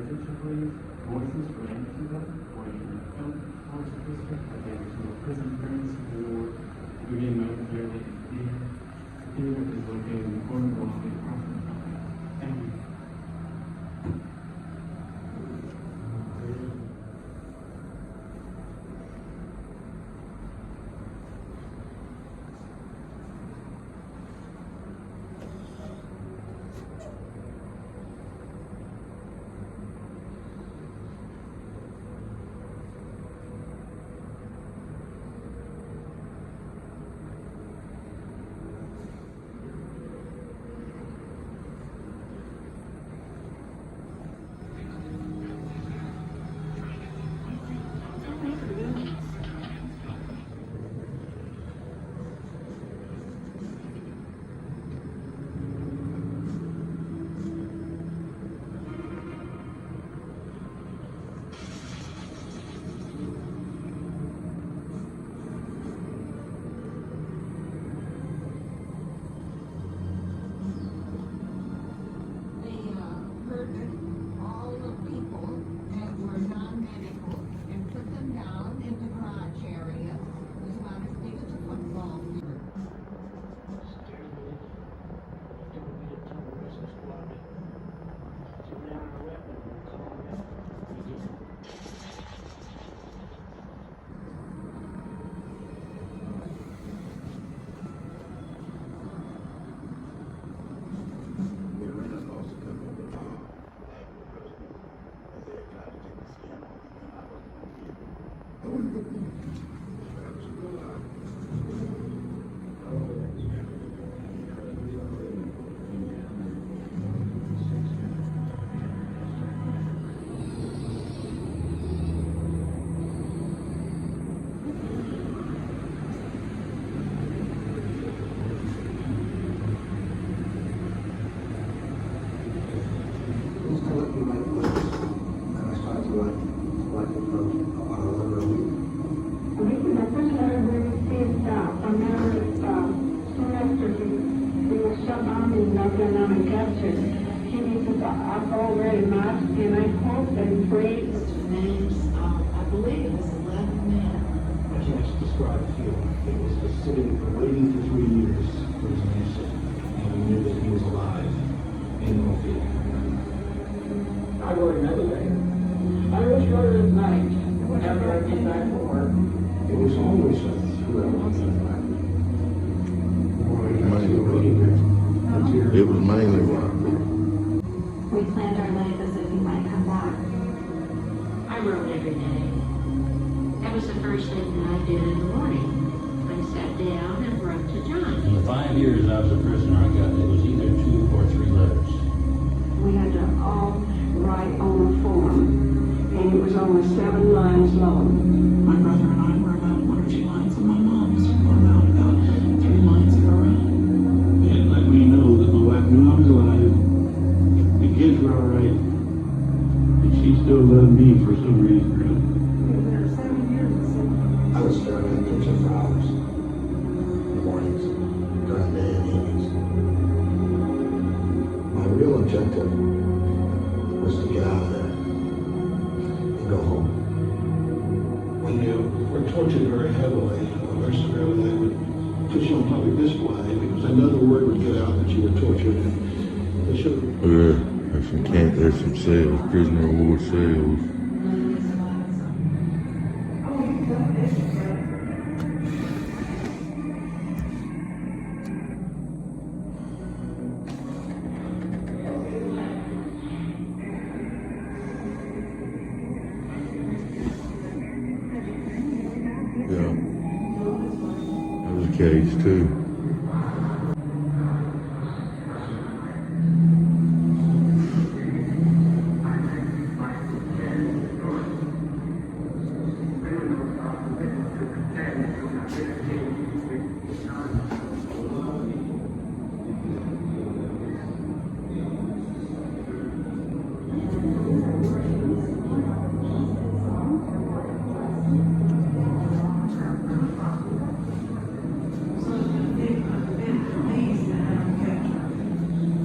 please. Voices for Andersonville, for the Forest District, for the Andersonville Prison Friends Award. Again, momentarily here. Here is located in the corner block across from the company. Thank you. I've already marched and I hope and pray. Names, I believe it was 11 men. I can't describe the feeling. It was just sitting and waiting for 3 years for his answer. And we knew that he was alive and no fear. I work another day. I was short at night whenever I get back to work. It was always whoever was in the back. It was mainly We planned our life as if we might come back. I wrote every day. That was the first thing that I did in the morning. I sat down and wrote to John. In the 5 years I was a prisoner, I got, it was either 2 or 3 letters. We had to all write on a form, and it was only 7 lines long. My brother and I were about 1 or 2 lines, and my mom's were about 3 lines of her own. It let me know that my wife knew I was alive. The kids were all right. And she still loved me for some reason. I was staring at the kitchen for hours. In the mornings, during the day and evenings. My real objective was to get out of there and go home. When they were tortured very heavily, or very severely, they would put you on public display because another word would get out that you were tortured. And they should have. there's some cells, prisoner of war cells. Yeah, that was a cage too.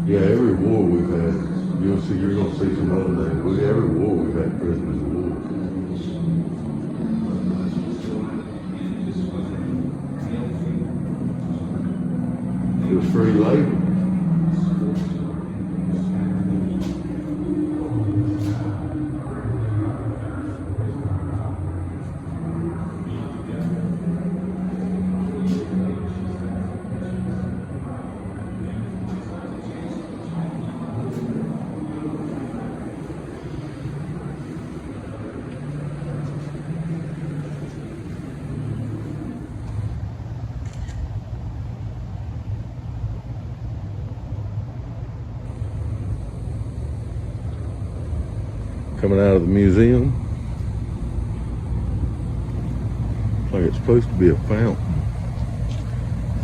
Yeah, every war we've had, You're gonna see some other things. With every war we've had prisoners of war. It was free labor. Coming out of the museum. Like it's supposed to be a fountain.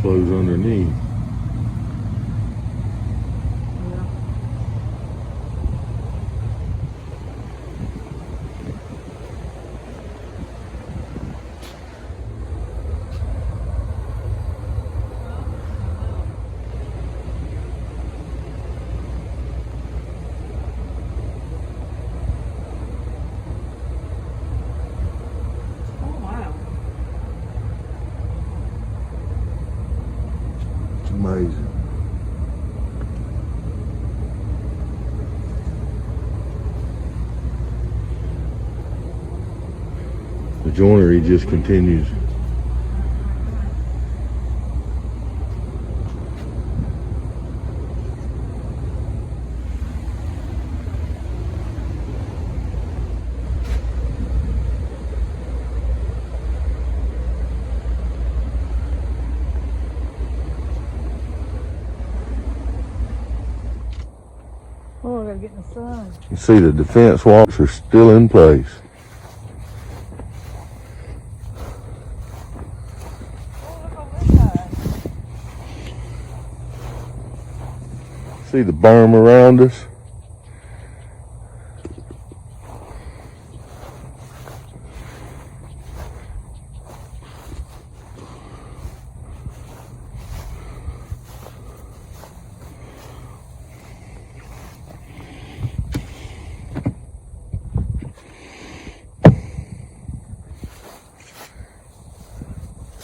Flows underneath. Amazing. The joinery just continues. Oh, I gotta get in the sun. You see the defense walls are still in place. Oh, look on this side. See the berm around us?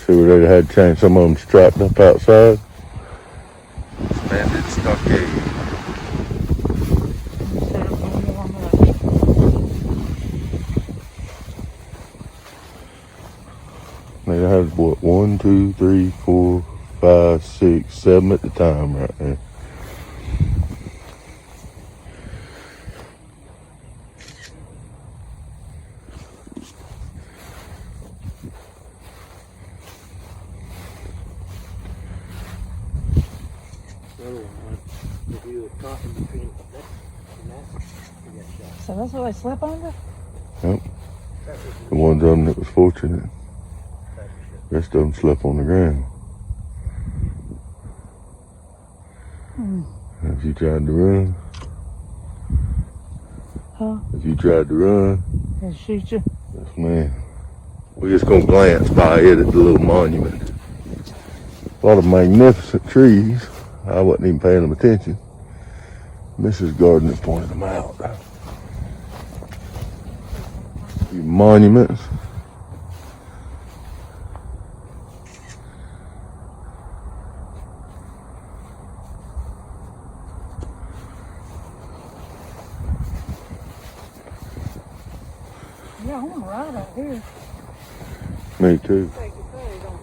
See where they had changed some of them strapped up outside? Expanded stockade. They had what, 1, 2, 3, 4, 5, 6, 7 at the time right there. So that's what they slept under? Yep. The ones of them that was fortunate. The rest of them slept on the ground. If you tried to run. Huh? If you tried to run. They shoot you? Yes, ma'am. We're just gonna glance by it at the little monument. A lot of magnificent trees. I wasn't even paying them attention. Mrs. Gardner pointed them out. A few monuments. Yeah, I want to ride out here. Me too. Take the ferry, don't you?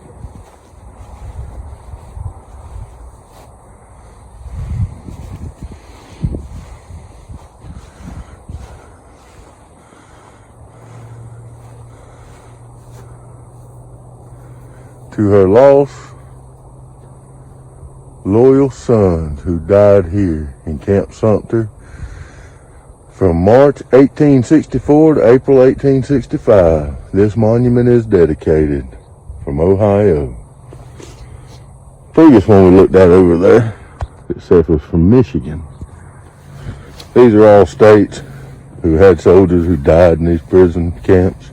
To her lost, loyal sons who died here in Camp Sumter from March 1864 to April 1865. This monument is dedicated from Ohio. Previous one we looked at over there, it said it was from Michigan. These are all states who had soldiers who died in these prison camps.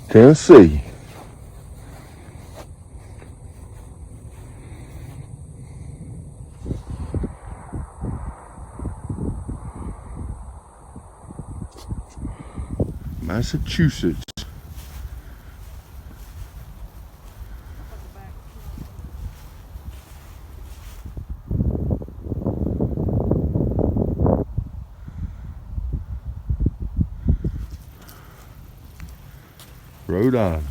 Tennessee. Massachusetts. Rhode Island.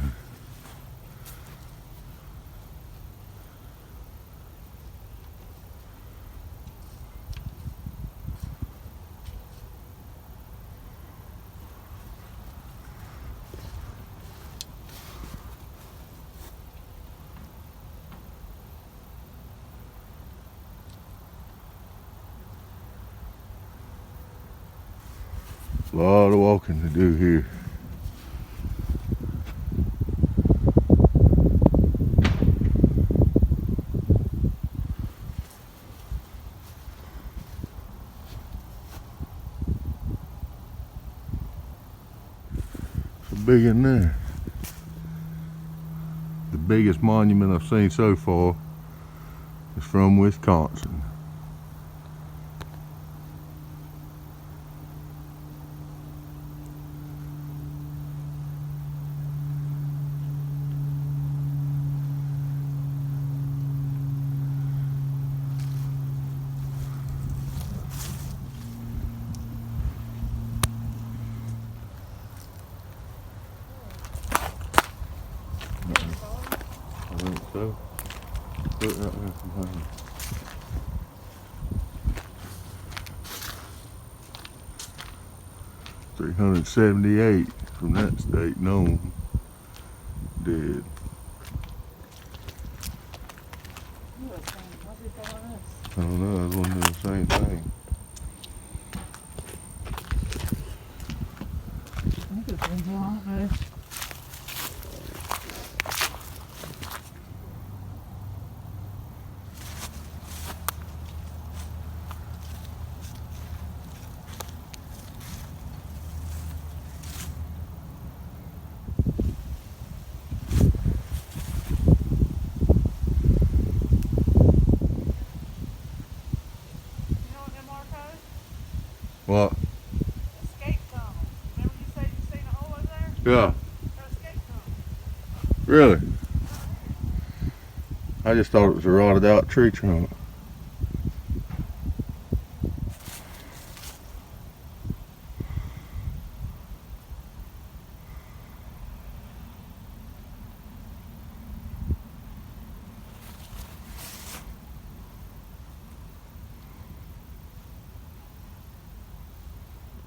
A lot of walking to do here. Big in there. The biggest monument I've seen so far is from Wisconsin. I think so. Put it right there from home. $378 from that state known dead. I don't know, I was wondering the same thing. I think it's in July. What? Escape tunnel. Remember you said you seen a hole over there? Yeah. Escape tunnel. Really? I just thought it was a rotted out tree trunk.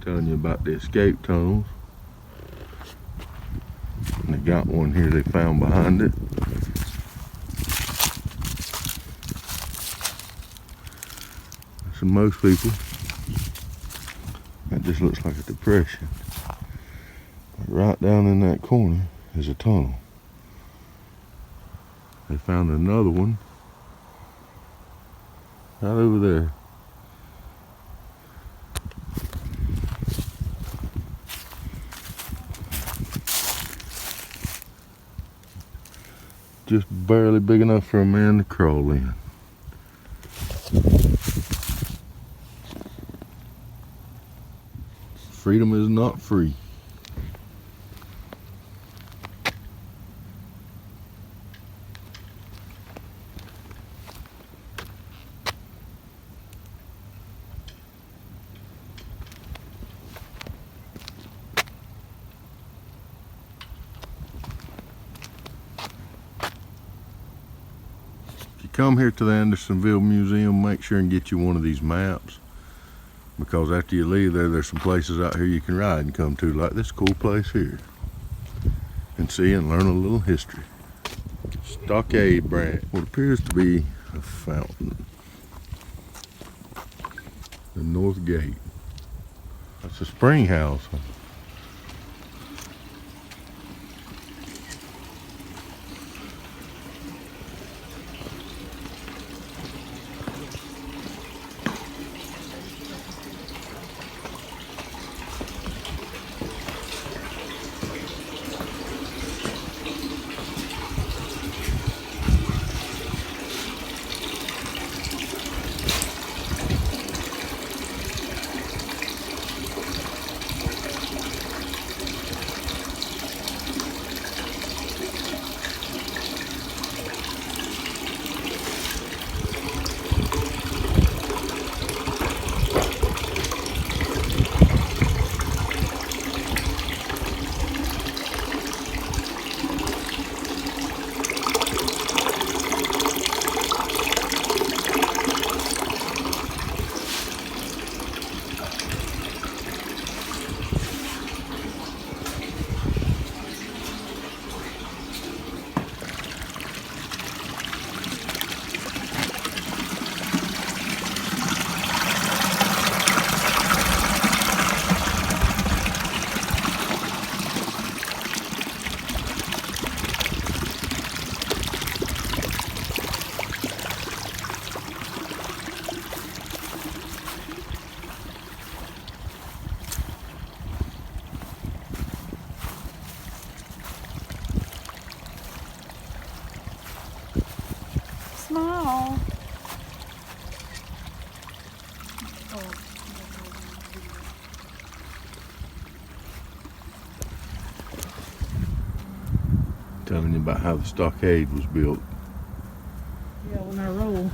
Telling you about the escape tunnels. And they got one here they found behind it. So most people, that just looks like a depression. But right down in that corner is a tunnel. They found another one right over there. Just barely big enough for a man to crawl in. Freedom is not free. Come here to the Andersonville Museum, make sure and get you one of these maps, because after you leave there, there's some places out here you can ride and come to, like this cool place here, and see and learn a little history. Stockade branch, what appears to be a fountain. The north gate. That's a spring house. hall. Telling you about how the stockade was built. Yeah, when I roll.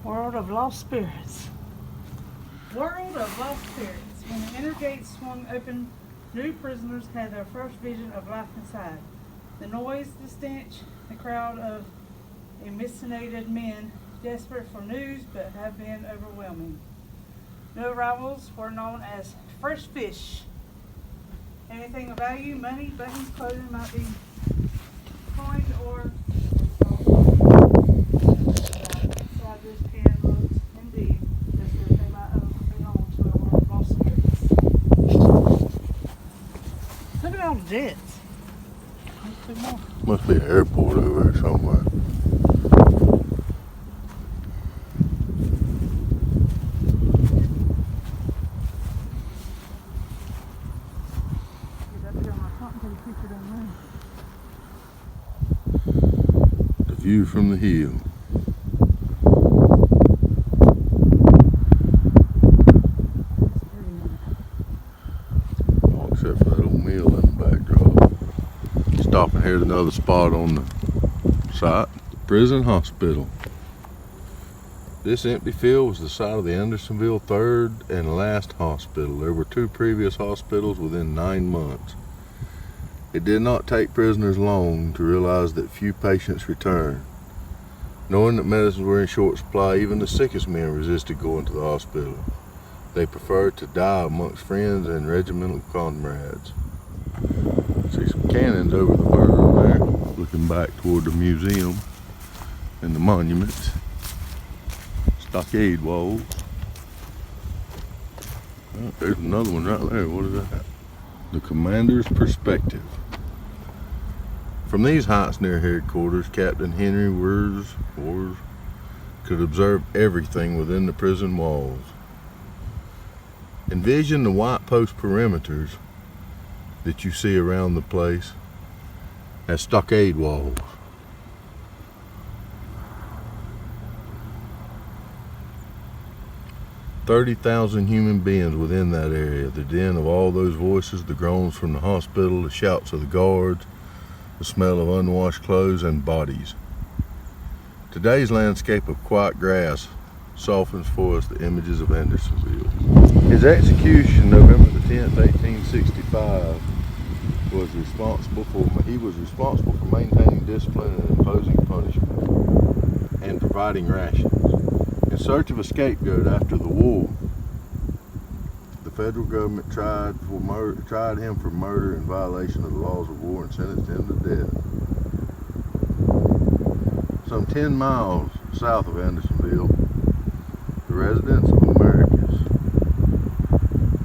World of Lost Spirits. World of Lost Spirits. When the inner gates swung open, new prisoners had their first vision of life inside. The noise, the stench, the crowd of emaciated men, desperate for news, but have been overwhelming. New arrivals were known as fresh fish. Anything of value, money, buttons, clothing might be coined or inside this pen looks indeed as if they might belong to a world of lost spirits. Look at all the jets. There's two more. Must be an airport over there somewhere. Get up here on my top and take a picture down there. The view from the hill. All except for that old mill in the backdrop. Stopping here at another spot on the site, the prison hospital. This empty field was the site of the Andersonville third and last hospital. There were 2 previous hospitals within 9 months. It did not take prisoners long to realize that few patients returned. Knowing that medicines were in short supply, even the sickest men resisted going to the hospital. They preferred to die amongst friends and regimental comrades. See some cannons over the berm there, looking back toward the museum and the monuments. Stockade walls. Oh, there's another one right there. What is that? The commander's perspective. From these heights near headquarters, Captain Henry Wirz could observe everything within the prison walls. Envision the white post perimeters that you see around the place as stockade walls. "30,000 human beings within that area, the din of all those voices, the groans from the hospital, the shouts of the guards, the smell of unwashed clothes and bodies. Today's landscape of quiet grass softens for us the images of Andersonville." His execution, November the 10th, 1865, was responsible for maintaining discipline and imposing punishment and providing rations. In search of a scapegoat after the war, the federal government tried him for murder in violation of the laws of war and sentenced him to death. Some 10 miles south of Andersonville, the residents of Americus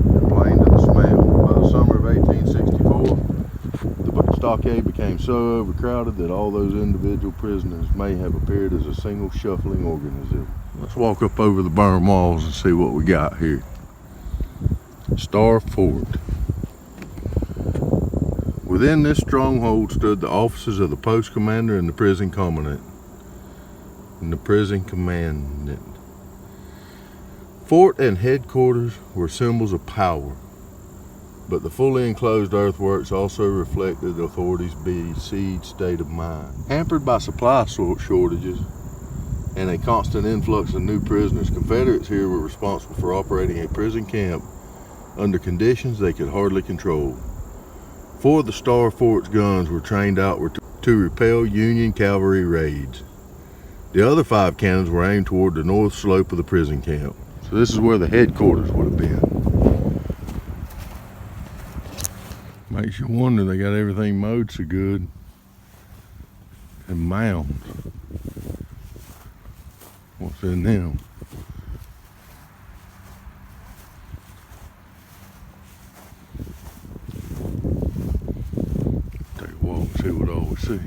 complained of the smell. By the summer of 1864, the stockade became so overcrowded that all those individual prisoners may have appeared as a single shuffling organism. Let's walk up over the berm walls and see what we got here. Star Fort. Within this stronghold stood the offices of the post commander and the prison commandant. Fort and headquarters were symbols of power, but the fully enclosed earthworks also reflected the authorities' besieged state of mind. Hampered by supply shortages and a constant influx of new prisoners, Confederates here were responsible for operating a prison camp under conditions they could hardly control. 4 of the Star Fort's guns were trained outward to repel Union cavalry raids. The other 5 cannons were aimed toward the north slope of the prison camp. So this is where the headquarters would have been. Makes you wonder they got everything mowed so good. And mounds. What's in them? Take a walk and see what all we see.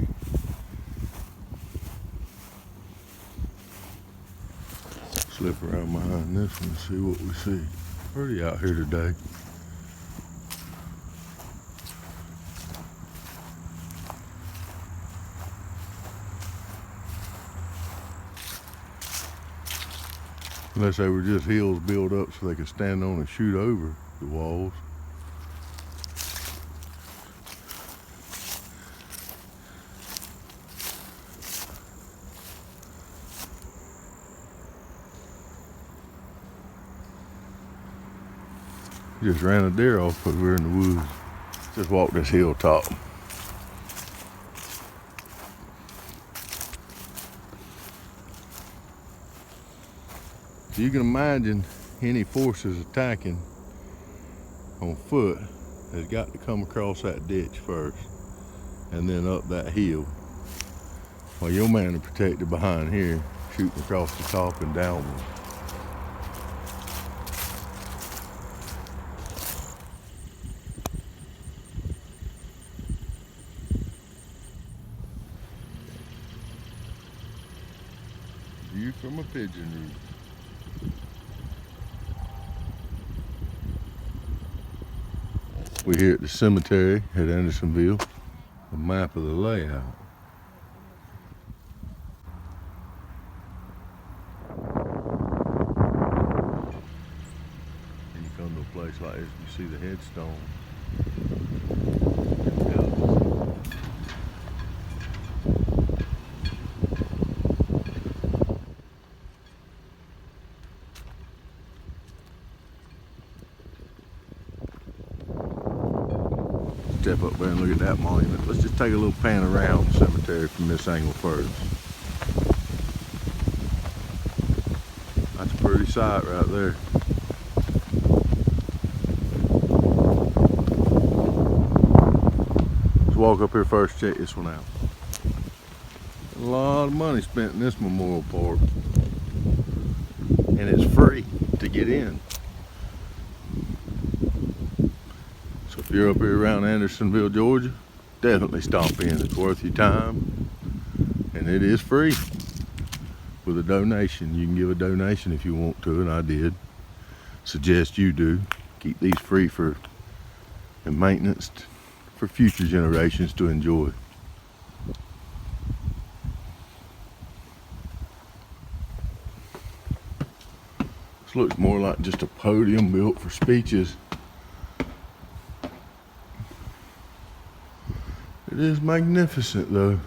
Slip around behind this one and see what we see. Pretty out here today. Unless they were just hills built up so they could stand on and shoot over the walls. Just ran a deer off over in the woods. Just walked this hilltop. So you can imagine any forces attacking on foot has got to come across that ditch first and then up that hill. While your man is protected behind here, shooting across the top and downward. View from a pigeon roost. We're here at the cemetery at Andersonville. A map of the layout. And you come to a place like this, you see the headstone. Step up there and look at that monument. Let's just take a little pan around the cemetery from this angle first. That's a pretty sight right there. Let's walk up here first, check this one out. A lot of money spent in this memorial park. And it's free to get in. If you're up here around Andersonville, Georgia, definitely stop in. It's worth your time, and it is free with a donation. You can give a donation if you want to, and I did. Suggest you do. Keep these free for and maintenance for future generations to enjoy. This looks more like just a podium built for speeches. It is magnificent though.